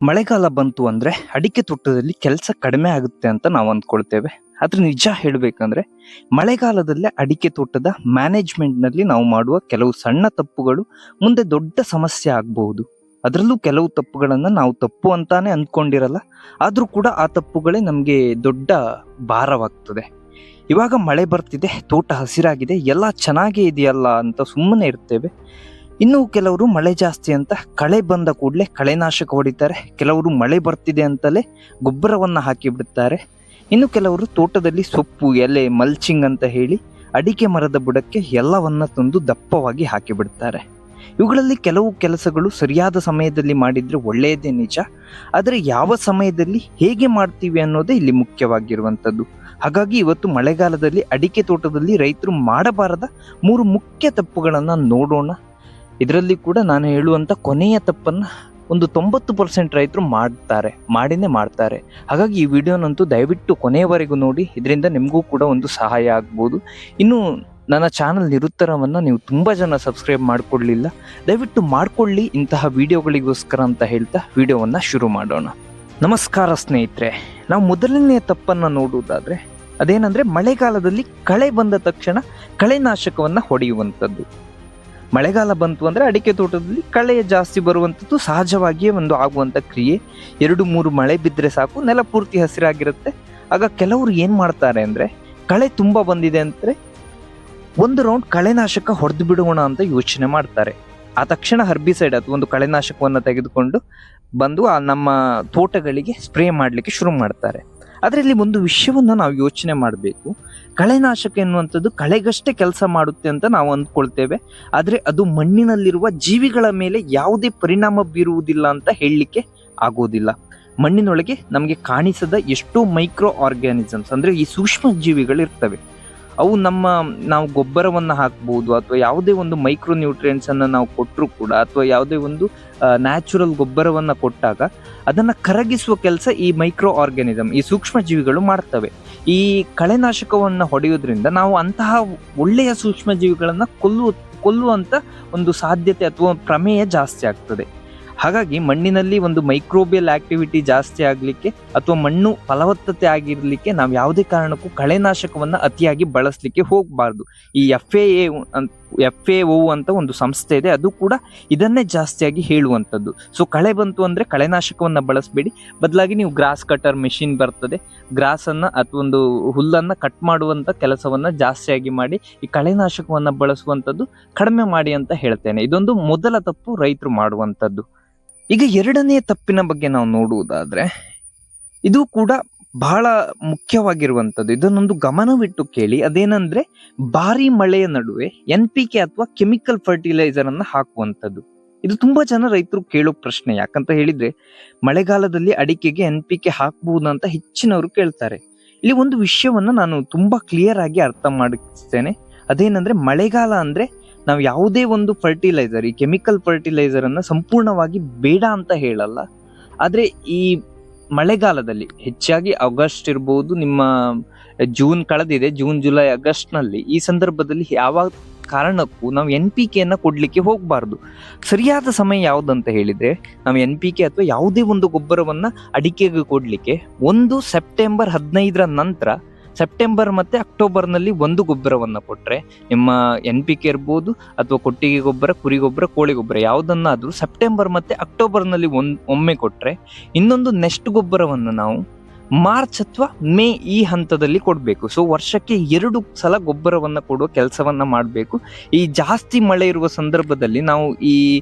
ಮಳೆಗಾಲ ಬಂತು ಅಂದ್ರೆ ಅಡಿಕೆ ತೋಟದಲ್ಲಿ ಕೆಲಸ ಕಡಿಮೆ ಆಗುತ್ತೆ ಅಂತ ನಾವು ಅಂದ್ಕೊಳ್ತೇವೆ. ಆದ್ರೆ ನಿಜ ಹೇಳ್ಬೇಕಂದ್ರೆ ಮಳೆಗಾಲದಲ್ಲೇ ಅಡಿಕೆ ತೋಟದ ಮ್ಯಾನೇಜ್ಮೆಂಟ್ ನಲ್ಲಿ ನಾವು ಮಾಡುವ ಕೆಲವು ಸಣ್ಣ ತಪ್ಪುಗಳು ಮುಂದೆ ದೊಡ್ಡ ಸಮಸ್ಯೆ ಆಗಬಹುದು. ಅದರಲ್ಲೂ ಕೆಲವು ತಪ್ಪುಗಳನ್ನ ನಾವು ತಪ್ಪು ಅಂತಾನೆ ಅಂದ್ಕೊಂಡಿರಲ್ಲ, ಆದ್ರೂ ಕೂಡ ಆ ತಪ್ಪುಗಳೇ ನಮ್ಗೆ ದೊಡ್ಡ ಭಾರವಾಗ್ತದೆ. ಇವಾಗ ಮಳೆ ಬರ್ತಿದೆ, ತೋಟ ಹಸಿರಾಗಿದೆ, ಎಲ್ಲ ಚೆನ್ನಾಗೇ ಇದೆಯಲ್ಲ ಅಂತ ಸುಮ್ಮನೆ ಇರ್ತೇವೆ. ಇನ್ನು ಕೆಲವರು ಮಳೆ ಜಾಸ್ತಿ ಅಂತ ಕಳೆ ಬಂದ ಕೂಡಲೇ ಕಳೆನಾಶಕ ಹೊಡಿತಾರೆ. ಕೆಲವರು ಮಳೆ ಬರ್ತಿದೆ ಅಂತಲೇ ಗೊಬ್ಬರವನ್ನ ಹಾಕಿ ಬಿಡುತ್ತಾರೆ. ಇನ್ನು ಕೆಲವರು ತೋಟದಲ್ಲಿ ಸೊಪ್ಪು, ಎಲೆ, ಮಲ್ಚಿಂಗ್ ಅಂತ ಹೇಳಿ ಅಡಿಕೆ ಮರದ ಬುಡಕ್ಕೆ ಎಲ್ಲವನ್ನ ತಂದು ದಪ್ಪವಾಗಿ ಹಾಕಿ ಬಿಡ್ತಾರೆ. ಇವುಗಳಲ್ಲಿ ಕೆಲವು ಕೆಲಸಗಳು ಸರಿಯಾದ ಸಮಯದಲ್ಲಿ ಮಾಡಿದ್ರೆ ಒಳ್ಳೆಯದೇ ನಿಜ, ಆದರೆ ಯಾವ ಸಮಯದಲ್ಲಿ ಹೇಗೆ ಮಾಡ್ತೀವಿ ಅನ್ನೋದೇ ಇಲ್ಲಿ ಮುಖ್ಯವಾಗಿರುವಂಥದ್ದು. ಹಾಗಾಗಿ ಇವತ್ತು ಮಳೆಗಾಲದಲ್ಲಿ ಅಡಿಕೆ ತೋಟದಲ್ಲಿ ರೈತರು ಮಾಡಬಾರದ 3 ಮುಖ್ಯ ತಪ್ಪುಗಳನ್ನ ನೋಡೋಣ. ಇದರಲ್ಲಿ ಕೂಡ ನಾನು ಹೇಳುವಂತ ಕೊನೆಯ ತಪ್ಪನ್ನ ಒಂದು 90% ರೈತರು ಮಾಡಿನೇ ಮಾಡ್ತಾರೆ. ಹಾಗಾಗಿ ಈ ವಿಡಿಯೋನಂತೂ ದಯವಿಟ್ಟು ಕೊನೆಯವರೆಗೂ ನೋಡಿ, ಇದರಿಂದ ನಿಮಗೂ ಕೂಡ ಒಂದು ಸಹಾಯ ಆಗ್ಬೋದು. ಇನ್ನು ನನ್ನ ಚಾನಲ್ ನಿರುತ್ತರವನ್ನ ನೀವು ತುಂಬಾ ಜನ ಸಬ್ಸ್ಕ್ರೈಬ್ ಮಾಡ್ಕೊಳ್ಳಿಲ್ಲ, ದಯವಿಟ್ಟು ಮಾಡ್ಕೊಳ್ಳಿ ಇಂತಹ ವಿಡಿಯೋಗಳಿಗೋಸ್ಕರ ಅಂತ ಹೇಳ್ತಾ ವಿಡಿಯೋವನ್ನ ಶುರು ಮಾಡೋಣ. ನಮಸ್ಕಾರ ಸ್ನೇಹಿತರೆ, ನಾವು ಮೊದಲನೆಯ ತಪ್ಪನ್ನ ನೋಡುವುದಾದ್ರೆ ಅದೇನಂದ್ರೆ ಮಳೆಗಾಲದಲ್ಲಿ ಕಳೆ ಬಂದ ತಕ್ಷಣ ಕಳೆನಾಶಕವನ್ನ ಹೊಡೆಯುವಂಥದ್ದು. ಮಳೆಗಾಲ ಬಂತು ಅಂದ್ರೆ ಅಡಿಕೆ ತೋಟದಲ್ಲಿ ಕಳೆ ಜಾಸ್ತಿ ಬರುವಂಥದ್ದು ಸಹಜವಾಗಿಯೇ ಒಂದು ಆಗುವಂತ ಕ್ರಿಯೆ. 2-3 ಮಳೆ ಬಿದ್ದರೆ ಸಾಕು, ನೆಲ ಪೂರ್ತಿ ಹಸಿರಾಗಿರುತ್ತೆ. ಆಗ ಕೆಲವರು ಏನ್ ಮಾಡ್ತಾರೆ ಅಂದ್ರೆ ಕಳೆ ತುಂಬಾ ಬಂದಿದೆ ಅಂದ್ರೆ 1 ರೌಂಡ್ ಕಳೆನಾಶಕ ಹೊಡೆದು ಬಿಡೋಣ ಅಂತ ಯೋಚನೆ ಮಾಡ್ತಾರೆ. ಆ ತಕ್ಷಣ ಹರ್ಬಿಸೈಡ್ ಅಥವಾ ಒಂದು ಕಳೆನಾಶಕವನ್ನ ತೆಗೆದುಕೊಂಡು ಬಂದು ಆ ನಮ್ಮ ತೋಟಗಳಿಗೆ ಸ್ಪ್ರೇ ಮಾಡ್ಲಿಕ್ಕೆ ಶುರು ಮಾಡ್ತಾರೆ. ಆದ್ರೆ ಇಲ್ಲಿ ಒಂದು ವಿಷಯವನ್ನ ನಾವು ಯೋಚನೆ ಮಾಡಬೇಕು. ಕಳೆನಾಶಕ ಎನ್ನುವಂಥದ್ದು ಕಳೆಗಷ್ಟೇ ಕೆಲಸ ಮಾಡುತ್ತೆ ಅಂತ ನಾವು ಅಂದ್ಕೊಳ್ತೇವೆ, ಆದ್ರೆ ಅದು ಮಣ್ಣಿನಲ್ಲಿರುವ ಜೀವಿಗಳ ಮೇಲೆ ಯಾವುದೇ ಪರಿಣಾಮ ಬೀರುವುದಿಲ್ಲ ಅಂತ ಹೇಳಲಿಕ್ಕೆ ಆಗೋದಿಲ್ಲ. ಮಣ್ಣಿನೊಳಗೆ ನಮಗೆ ಕಾಣಿಸದ ಎಷ್ಟೋ ಮೈಕ್ರೋ ಆರ್ಗ್ಯಾನಿಸಮ್ಸ್ ಅಂದ್ರೆ ಈ ಸೂಕ್ಷ್ಮ ಜೀವಿಗಳು ಇರ್ತವೆ. ಅವು ನಾವು ಗೊಬ್ಬರವನ್ನ ಹಾಕ್ಬಹುದು, ಅಥವಾ ಯಾವುದೇ ಒಂದು ಮೈಕ್ರೋ ನ್ಯೂಟ್ರಿಯೆಂಟ್ಸ್ ಅನ್ನ ನಾವು ಕೊಟ್ಟರು ಕೂಡ, ಅಥವಾ ಯಾವುದೇ ಒಂದು ನ್ಯಾಚುರಲ್ ಗೊಬ್ಬರವನ್ನ ಕೊಟ್ಟಾಗ ಅದನ್ನ ಕರಗಿಸುವ ಕೆಲಸ ಈ ಮೈಕ್ರೋ ಆರ್ಗ್ಯಾನಿಸಮ್, ಈ ಸೂಕ್ಷ್ಮ ಜೀವಿಗಳು ಮಾಡ್ತವೆ. ಈ ಕಳೆನಾಶಕವನ್ನ ಹೊಡೆಯೋದ್ರಿಂದ ನಾವು ಅಂತಹ ಒಳ್ಳೆಯ ಸೂಕ್ಷ್ಮ ಜೀವಿಗಳನ್ನ ಕೊಲ್ಲುವಂತ ಒಂದು ಸಾಧ್ಯತೆ ಅಥವಾ ಪ್ರಮೇಯ ಜಾಸ್ತಿ ಆಗ್ತದೆ. ಹಾಗಾಗಿ ಮಣ್ಣಿನಲ್ಲಿ ಒಂದು ಮೈಕ್ರೋಬಿಯಲ್ ಆಕ್ಟಿವಿಟಿ ಜಾಸ್ತಿ ಆಗ್ಲಿಕ್ಕೆ ಅಥವಾ ಮಣ್ಣು ಫಲವತ್ತತೆ ಆಗಿರ್ಲಿಕ್ಕೆ ನಾವು ಯಾವುದೇ ಕಾರಣಕ್ಕೂ ಕಳೆನಾಶಕವನ್ನ ಅತಿಯಾಗಿ ಬಳಸಲಿಕ್ಕೆ ಹೋಗಬಾರ್ದು. ಈ FAO ಅಂತ ಒಂದು ಸಂಸ್ಥೆ ಇದೆ, ಅದು ಕೂಡ ಇದನ್ನೇ ಜಾಸ್ತಿಯಾಗಿ ಹೇಳುವಂಥದ್ದು. ಸೊ ಕಳೆ ಬಂತು ಅಂದ್ರೆ ಕಳೆನಾಶಕವನ್ನ ಬಳಸಬೇಡಿ, ಬದಲಾಗಿ ನೀವು ಗ್ರಾಸ್ ಕಟರ್ ಮೆಷಿನ್ ಬರ್ತದೆ, ಗ್ರಾಸ್ ಅನ್ನ ಅಥವಾ ಒಂದು ಹುಲ್ಲನ್ನ ಕಟ್ ಮಾಡುವಂತ ಕೆಲಸವನ್ನ ಜಾಸ್ತಿಯಾಗಿ ಮಾಡಿ ಈ ಕಳೆನಾಶಕವನ್ನ ಬಳಸುವಂಥದ್ದು ಕಡಿಮೆ ಮಾಡಿ ಅಂತ ಹೇಳ್ತೇನೆ. ಇದೊಂದು ಮೊದಲ ತಪ್ಪು ರೈತರು ಮಾಡುವಂಥದ್ದು. ಈಗ 2ನೇ ತಪ್ಪಿನ ಬಗ್ಗೆ ನಾವು ನೋಡುವುದಾದ್ರೆ ಇದು ಕೂಡ ಬಹಳ ಮುಖ್ಯವಾಗಿರುವಂಥದ್ದು. ಇದನ್ನೊಂದು ಗಮನವಿಟ್ಟು ಕೇಳಿ. ಅದೇನಂದ್ರೆ ಭಾರಿ ಮಳೆಯ ನಡುವೆ NPK ಅಥವಾ ಕೆಮಿಕಲ್ ಫರ್ಟಿಲೈಸರ್ ಅನ್ನ ಹಾಕುವಂಥದ್ದು. ಇದು ತುಂಬಾ ಜನ ರೈತರು ಕೇಳೋ ಪ್ರಶ್ನೆ. ಯಾಕಂತ ಹೇಳಿದ್ರೆ ಮಳೆಗಾಲದಲ್ಲಿ ಅಡಿಕೆಗೆ NPK ಹಾಕಬಹುದಂತ ಹೆಚ್ಚಿನವರು ಕೇಳ್ತಾರೆ. ಇಲ್ಲಿ ಒಂದು ವಿಷಯವನ್ನ ನಾನು ತುಂಬಾ ಕ್ಲಿಯರ್ ಆಗಿ ಅರ್ಥ ಮಾಡಿಸ್ತೇನೆ. ಅದೇನಂದ್ರೆ ಮಳೆಗಾಲ ಅಂದ್ರೆ ನಾವು ಯಾವುದೇ ಒಂದು ಫರ್ಟಿಲೈಸರ್, ಈ ಕೆಮಿಕಲ್ ಫರ್ಟಿಲೈಸರ್ ಅನ್ನ ಸಂಪೂರ್ಣವಾಗಿ ಬೇಡ ಅಂತ ಹೇಳಲ್ಲ. ಆದ್ರೆ ಈ ಮಳೆಗಾಲದಲ್ಲಿ ಹೆಚ್ಚಾಗಿ ಆಗಸ್ಟ್ ಇರ್ಬೋದು, ನಿಮ್ಮ ಜೂನ್ ಕಳೆದಿದೆ, ಜೂನ್ ಜುಲೈ ಆಗಸ್ಟ್ ನಲ್ಲಿ ಈ ಸಂದರ್ಭದಲ್ಲಿ ಯಾವ ಕಾರಣಕ್ಕೂ ನಾವು NPK ಅನ್ನ ಕೊಡ್ಲಿಕ್ಕೆ ಹೋಗಬಾರ್ದು. ಸರಿಯಾದ ಸಮಯ ಯಾವ್ದಂತ ಹೇಳಿದ್ರೆ ನಾವು NPK ಅಥವಾ ಯಾವುದೇ ಒಂದು ಗೊಬ್ಬರವನ್ನ ಅಡಿಕೆಗೆ ಕೊಡ್ಲಿಕ್ಕೆ ಒಂದು ಸೆಪ್ಟೆಂಬರ್ 15ರ ನಂತರ, ಸೆಪ್ಟೆಂಬರ್ ಮತ್ತೆ ಅಕ್ಟೋಬರ್ನಲ್ಲಿ ಒಂದು ಗೊಬ್ಬರವನ್ನ ಕೊಟ್ರೆ, ನಿಮ್ಮ NPK ಇರ್ಬೋದು ಅಥವಾ ಕೊಟ್ಟಿಗೆ ಗೊಬ್ಬರ, ಕುರಿ ಗೊಬ್ಬರ, ಕೋಳಿ ಗೊಬ್ಬರ ಯಾವುದನ್ನಾದ್ರೂ ಸೆಪ್ಟೆಂಬರ್ ಮತ್ತೆ ಅಕ್ಟೋಬರ್ನಲ್ಲಿ ಒಮ್ಮೆ ಕೊಟ್ರೆ, ಇನ್ನೊಂದು ನೆಕ್ಸ್ಟ್ ಗೊಬ್ಬರವನ್ನು ನಾವು ಮಾರ್ಚ್ ಅಥವಾ ಮೇ ಈ ಹಂತದಲ್ಲಿ ಕೊಡಬೇಕು. ಸೊ ವರ್ಷಕ್ಕೆ 2 ಸಲ ಗೊಬ್ಬರವನ್ನ ಕೊಡುವ ಕೆಲಸವನ್ನ ಮಾಡಬೇಕು. ಈ ಜಾಸ್ತಿ ಮಳೆ ಇರುವ ಸಂದರ್ಭದಲ್ಲಿ ನಾವು ಈ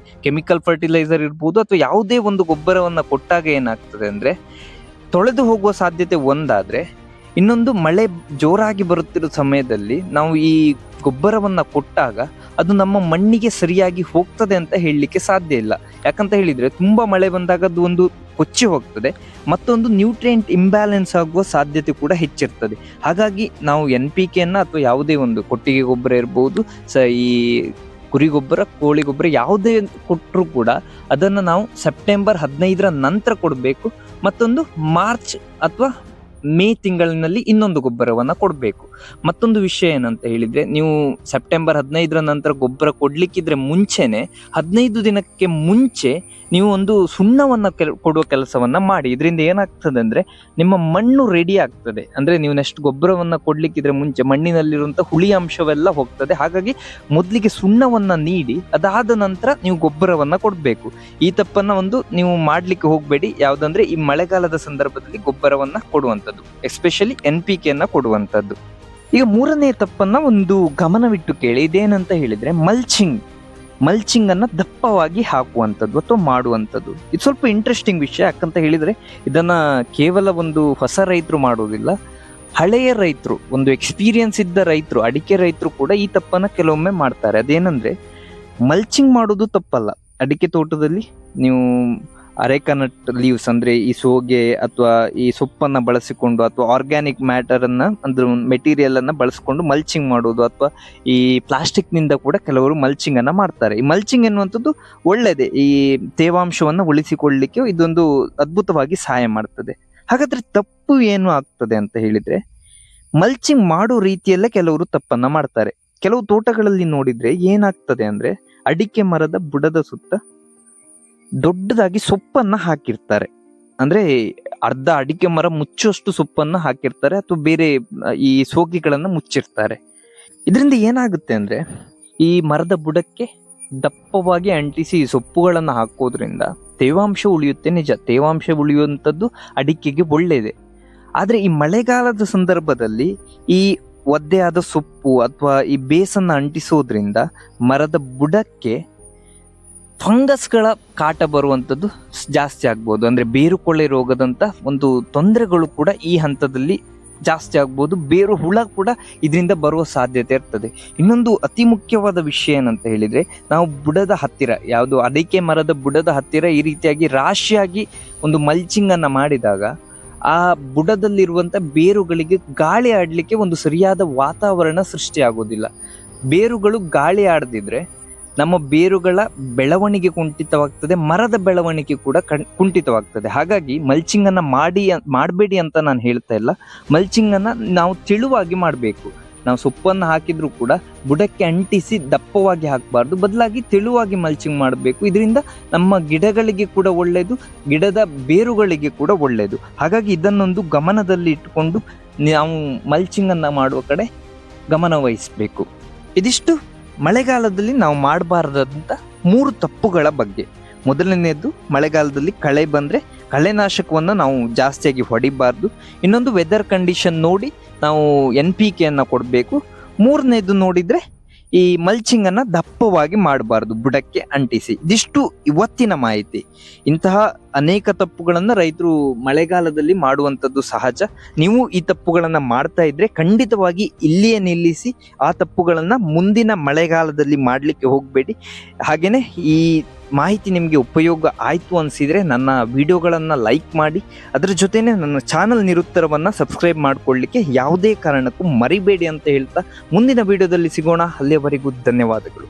ಕೆಮಿಕಲ್ ಫರ್ಟಿಲೈಸರ್ ಇರ್ಬೋದು ಅಥವಾ ಯಾವುದೇ ಒಂದು ಗೊಬ್ಬರವನ್ನ ಕೊಟ್ಟಾಗ ಏನಾಗ್ತದೆ ಅಂದ್ರೆ ತೊಳೆದು ಹೋಗುವ ಸಾಧ್ಯತೆ ಒಂದಾದ್ರೆ, ಇನ್ನೊಂದು ಮಳೆ ಜೋರಾಗಿ ಬರುತ್ತಿರೋ ಸಮಯದಲ್ಲಿ ನಾವು ಈ ಗೊಬ್ಬರವನ್ನ ಕೊಟ್ಟಾಗ ಅದು ನಮ್ಮ ಮಣ್ಣಿಗೆ ಸರಿಯಾಗಿ ಹೋಗ್ತದೆ ಅಂತ ಹೇಳಲಿಕ್ಕೆ ಸಾಧ್ಯ ಇಲ್ಲ. ಯಾಕಂತ ಹೇಳಿದ್ರೆ ತುಂಬಾ ಮಳೆ ಬಂದಾಗ ಅದು ಒಂದು ಕೊಚ್ಚಿ ಹೋಗ್ತದೆ, ಮತ್ತೊಂದು ನ್ಯೂಟ್ರಿಯೆಂಟ್ ಇಂಬ್ಯಾಲೆನ್ಸ್ ಆಗುವ ಸಾಧ್ಯತೆ ಕೂಡ ಹೆಚ್ಚಿರ್ತದೆ. ಹಾಗಾಗಿ ನಾವು NPK ಅನ್ನ ಅಥವಾ ಯಾವುದೇ ಒಂದು ಕೊಟ್ಟಿಗೆ ಗೊಬ್ಬರ ಇರ್ಬೋದು, ಈ ಕುರಿ ಗೊಬ್ಬರ, ಕೋಳಿ ಗೊಬ್ಬರ ಯಾವುದೇ ಕೊಟ್ಟರು ಕೂಡ ಅದನ್ನ ನಾವು ಸೆಪ್ಟೆಂಬರ್ 15ರ ನಂತರ ಕೊಡಬೇಕು. ಮತ್ತೊಂದು ಮಾರ್ಚ್ ಅಥವಾ ಮೇ ತಿಂಗಳಿನಲ್ಲಿ ಇನ್ನೊಂದು ಗೊಬ್ಬರವನ್ನ ಕೊಡಬೇಕು. ಮತ್ತೊಂದು ವಿಷಯ ಏನಂತ ಹೇಳಿದ್ರೆ, ನೀವು ಸೆಪ್ಟೆಂಬರ್ 15ರ ನಂತರ ಗೊಬ್ಬರ ಕೊಡ್ಲಿಕ್ಕಿದ್ರೆ ಮುಂಚೆನೆ 15 ದಿನಕ್ಕೆ ಮುಂಚೆ ನೀವು ಒಂದು ಸುಣ್ಣವನ್ನ ಕೊಡುವ ಕೆಲಸವನ್ನ ಮಾಡಿ. ಇದರಿಂದ ಏನಾಗ್ತದೆ ಅಂದ್ರೆ ನಿಮ್ಮ ಮಣ್ಣು ರೆಡಿ ಆಗ್ತದೆ. ಅಂದ್ರೆ ನೀವು ನೆಕ್ಸ್ಟ್ ಗೊಬ್ಬರವನ್ನ ಕೊಡ್ಲಿಕ್ಕಿದ್ರೆ ಮುಂಚೆ ಮಣ್ಣಿನಲ್ಲಿರುವಂತಹ ಹುಳಿ ಅಂಶವೆಲ್ಲ ಹೋಗ್ತದೆ. ಹಾಗಾಗಿ ಮೊದಲಿಗೆ ಸುಣ್ಣವನ್ನ ನೀಡಿ ಅದಾದ ನಂತರ ನೀವು ಗೊಬ್ಬರವನ್ನ ಕೊಡ್ಬೇಕು. ಈ ತಪ್ಪನ್ನ ನೀವು ಮಾಡ್ಲಿಕ್ಕೆ ಹೋಗ್ಬೇಡಿ. ಯಾವ್ದಂದ್ರೆ ಈ ಮಳೆಗಾಲದ ಸಂದರ್ಭದಲ್ಲಿ ಗೊಬ್ಬರವನ್ನ ಕೊಡುವಂಥದ್ದು, ಎಸ್ಪೆಷಲಿ NPK ಅನ್ನ ಕೊಡುವಂಥದ್ದು. ಈಗ ಮೂರನೇ ತಪ್ಪನ್ನ ಗಮನವಿಟ್ಟು ಕೇಳಿ. ಇದೇನಂತ ಹೇಳಿದ್ರೆ ಮಲ್ಚಿಂಗ್ ಅನ್ನ ದಪ್ಪವಾಗಿ ಹಾಕುವಂಥದ್ದು ಅಥವಾ ಮಾಡುವಂಥದ್ದು. ಇದು ಸ್ವಲ್ಪ ಇಂಟ್ರೆಸ್ಟಿಂಗ್ ವಿಷಯ. ಯಾಕಂತ ಹೇಳಿದ್ರೆ ಇದನ್ನ ಕೇವಲ ಹೊಸ ರೈತರು ಮಾಡೋದಿಲ್ಲ, ಹಳೆಯ ರೈತರು, ಎಕ್ಸ್ಪೀರಿಯನ್ಸ್ ಇದ್ದ ರೈತರು, ಅಡಿಕೆ ರೈತರು ಕೂಡ ಈ ತಪ್ಪನ್ನ ಕೆಲವೊಮ್ಮೆ ಮಾಡ್ತಾರೆ. ಅದೇನಂದ್ರೆ ಮಲ್ಚಿಂಗ್ ಮಾಡೋದು ತಪ್ಪಲ್ಲ. ಅಡಿಕೆ ತೋಟದಲ್ಲಿ ನೀವು ಅರೆಕನಟ್ ಲೀವ್ಸ್ ಅಂದ್ರೆ ಈ ಸೋಗೆ ಅಥವಾ ಈ ಸೊಪ್ಪನ್ನ ಬಳಸಿಕೊಂಡು ಅಥವಾ ಆರ್ಗ್ಯಾನಿಕ್ ಮ್ಯಾಟರ್ ಅನ್ನ ಅಂದ್ರೆ ಮೆಟೀರಿಯಲ್ ಅನ್ನ ಬಳಸಿಕೊಂಡು ಮಲ್ಚಿಂಗ್ ಮಾಡೋದು, ಅಥವಾ ಈ ಪ್ಲಾಸ್ಟಿಕ್ ನಿಂದ ಕೂಡ ಕೆಲವರು ಮಲ್ಚಿಂಗ್ ಅನ್ನ ಮಾಡ್ತಾರೆ. ಈ ಮಲ್ಚಿಂಗ್ ಎನ್ನುವಂಥದ್ದು ಒಳ್ಳೆಯದೇ. ಈ ತೇವಾಂಶವನ್ನ ಉಳಿಸಿಕೊಳ್ಳಲಿಕ್ಕೆ ಇದೊಂದು ಅದ್ಭುತವಾಗಿ ಸಹಾಯ ಮಾಡ್ತದೆ. ಹಾಗಾದ್ರೆ ತಪ್ಪು ಏನು ಆಗ್ತದೆ ಅಂತ ಹೇಳಿದ್ರೆ, ಮಲ್ಚಿಂಗ್ ಮಾಡೋ ರೀತಿಯಲ್ಲೇ ಕೆಲವರು ತಪ್ಪನ್ನ ಮಾಡ್ತಾರೆ. ಕೆಲವು ತೋಟಗಳಲ್ಲಿ ನೋಡಿದ್ರೆ ಏನಾಗ್ತದೆ ಅಂದ್ರೆ ಅಡಿಕೆ ಮರದ ಬುಡದ ಸುತ್ತ ದೊಡ್ಡದಾಗಿ ಸೊಪ್ಪನ್ನ ಹಾಕಿರ್ತಾರೆ. ಅಂದ್ರೆ ಅರ್ಧ ಅಡಿಕೆ ಮರ ಮುಚ್ಚುವಷ್ಟು ಸೊಪ್ಪನ್ನ ಹಾಕಿರ್ತಾರೆ, ಅಥವಾ ಬೇರೆ ಈ ಸೋಗಿಗಳನ್ನ ಮುಚ್ಚಿರ್ತಾರೆ. ಇದರಿಂದ ಏನಾಗುತ್ತೆ ಅಂದ್ರೆ ಈ ಮರದ ಬುಡಕ್ಕೆ ದಪ್ಪವಾಗಿ ಅಂಟಿಸಿ ಈ ಸೊಪ್ಪುಗಳನ್ನ ಹಾಕೋದ್ರಿಂದ ತೇವಾಂಶ ಉಳಿಯುತ್ತೆ. ನಿಜ, ತೇವಾಂಶ ಉಳಿಯುವಂಥದ್ದು ಅಡಿಕೆಗೆ ಒಳ್ಳೇದೆ. ಆದ್ರೆ ಈ ಮಳೆಗಾಲದ ಸಂದರ್ಭದಲ್ಲಿ ಈ ಒದ್ದೆಯಾದ ಸೊಪ್ಪು ಅಥವಾ ಈ ಬೇಸನ್ನ ಅಂಟಿಸೋದ್ರಿಂದ ಮರದ ಬುಡಕ್ಕೆ ಫಂಗಸ್ಗಳ ಕಾಟ ಬರುವಂಥದ್ದು ಜಾಸ್ತಿ ಆಗ್ಬೋದು. ಅಂದ್ರೆ ಬೇರುಕೊಳೆ ರೋಗದಂತ ತೊಂದರೆಗಳು ಕೂಡ ಈ ಹಂತದಲ್ಲಿ ಜಾಸ್ತಿ ಆಗ್ಬೋದು. ಬೇರು ಹುಳ ಕೂಡ ಇದರಿಂದ ಬರುವ ಸಾಧ್ಯತೆ ಇರ್ತದೆ. ಇನ್ನೊಂದು ಅತಿ ಮುಖ್ಯವಾದ ವಿಷಯ ಏನಂತ ಹೇಳಿದ್ರೆ, ನಾವು ಬುಡದ ಹತ್ತಿರ, ಯಾವುದು ಅಡಿಕೆ ಮರದ ಬುಡದ ಹತ್ತಿರ ಈ ರೀತಿಯಾಗಿ ರಾಶಿಯಾಗಿ ಮಲ್ಚಿಂಗ್ ಅನ್ನ ಮಾಡಿದಾಗ ಆ ಬುಡದಲ್ಲಿರುವಂತ ಬೇರುಗಳಿಗೆ ಗಾಳಿ ಆಡ್ಲಿಕ್ಕೆ ಸರಿಯಾದ ವಾತಾವರಣ ಸೃಷ್ಟಿ ಆಗೋದಿಲ್ಲ. ಬೇರುಗಳು ಗಾಳಿ ಆಡದಿದ್ರೆ ನಮ್ಮ ಬೇರುಗಳ ಬೆಳವಣಿಗೆ ಕುಂಠಿತವಾಗ್ತದೆ, ಮರದ ಬೆಳವಣಿಗೆ ಕೂಡ ಕುಂಠಿತವಾಗ್ತದೆ. ಹಾಗಾಗಿ ಮಲ್ಚಿಂಗ್ ಅನ್ನ ಮಾಡಬೇಡಿ ಅಂತ ನಾನು ಹೇಳ್ತಾ ಇಲ್ಲ. ಮಲ್ಚಿಂಗ್ ಅನ್ನ ನಾವು ತೆಳುವಾಗಿ ಮಾಡಬೇಕು. ನಾವು ಸೊಪ್ಪನ್ನು ಹಾಕಿದ್ರು ಕೂಡ ಬುಡಕ್ಕೆ ಅಂಟಿಸಿ ದಪ್ಪವಾಗಿ ಹಾಕಬಾರ್ದು, ಬದಲಾಗಿ ತೆಳುವಾಗಿ ಮಲ್ಚಿಂಗ್ ಮಾಡಬೇಕು. ಇದರಿಂದ ನಮ್ಮ ಗಿಡಗಳಿಗೆ ಕೂಡ ಒಳ್ಳೆಯದು, ಗಿಡದ ಬೇರುಗಳಿಗೆ ಕೂಡ ಒಳ್ಳೆಯದು. ಹಾಗಾಗಿ ಇದನ್ನೊಂದು ಗಮನದಲ್ಲಿ ಇಟ್ಟುಕೊಂಡು ನಾವು ಮಲ್ಚಿಂಗ್ ಅನ್ನ ಮಾಡುವ ಕಡೆ ಗಮನ ವಹಿಸಬೇಕು. ಇದಿಷ್ಟು ಮಳೆಗಾಲದಲ್ಲಿ ನಾವು ಮಾಡಬಾರದಂತ 3 ತಪ್ಪುಗಳ ಬಗ್ಗೆ. ಮೊದಲನೆಯದು, ಮಳೆಗಾಲದಲ್ಲಿ ಕಳೆ ಬಂದ್ರೆ ಕಳೆನಾಶಕವನ್ನು ನಾವು ಜಾಸ್ತಿಯಾಗಿ ಹೊಡಿಬಾರ್ದು. ಇನ್ನೊಂದು, ವೆದರ್ ಕಂಡೀಷನ್ ನೋಡಿ ನಾವು NPK ಅನ್ನ ಕೊಡಬೇಕು. ಮೂರನೇದು ನೋಡಿದ್ರೆ ಈ ಮಲ್ಚಿಂಗ್ ಅನ್ನ ದಪ್ಪವಾಗಿ ಮಾಡಬಾರ್ದು, ಬುಡಕ್ಕೆ ಅಂಟಿಸಿ. ಇದಿಷ್ಟು ಇವತ್ತಿನ ಮಾಹಿತಿ. ಇಂತಹ ಅನೇಕ ತಪ್ಪುಗಳನ್ನ ರೈತರು ಮಳೆಗಾಲದಲ್ಲಿ ಮಾಡುವಂಥದ್ದು ಸಹಜ. ನೀವು ಈ ತಪ್ಪುಗಳನ್ನ ಮಾಡ್ತಾ ಇದ್ರೆ ಖಂಡಿತವಾಗಿ ಇಲ್ಲಿಯೇ ನಿಲ್ಲಿಸಿ. ಆ ತಪ್ಪುಗಳನ್ನ ಮುಂದಿನ ಮಳೆಗಾಲದಲ್ಲಿ ಮಾಡ್ಲಿಕ್ಕೆ ಹೋಗಬೇಡಿ. ಹಾಗೇನೆ ಈ ಮಾಹಿತಿ ನಿಮಗೆ ಉಪಯೋಗ ಆಯ್ತು ಅನಿಸಿದ್ರೆ ನನ್ನ ವಿಡಿಯೋಗಳನ್ನು ಲೈಕ್ ಮಾಡಿ, ಅದರ ಜೊತೆನೆ ನನ್ನ ಚಾನಲ್ ನಿರುತ್ತರವನ್ನು ಸಬ್ಸ್ಕ್ರೈಬ್ ಮಾಡಿಕೊಳ್ಳಿಕ್ಕೆ ಯಾವುದೇ ಕಾರಣಕ್ಕೂ ಮರಿಬೇಡಿ ಅಂತ ಹೇಳ್ತಾ ಮುಂದಿನ ವಿಡಿಯೋದಲ್ಲಿ ಸಿಗೋಣ. ಅಲ್ಲಿಯವರೆಗೂ ಧನ್ಯವಾದಗಳು.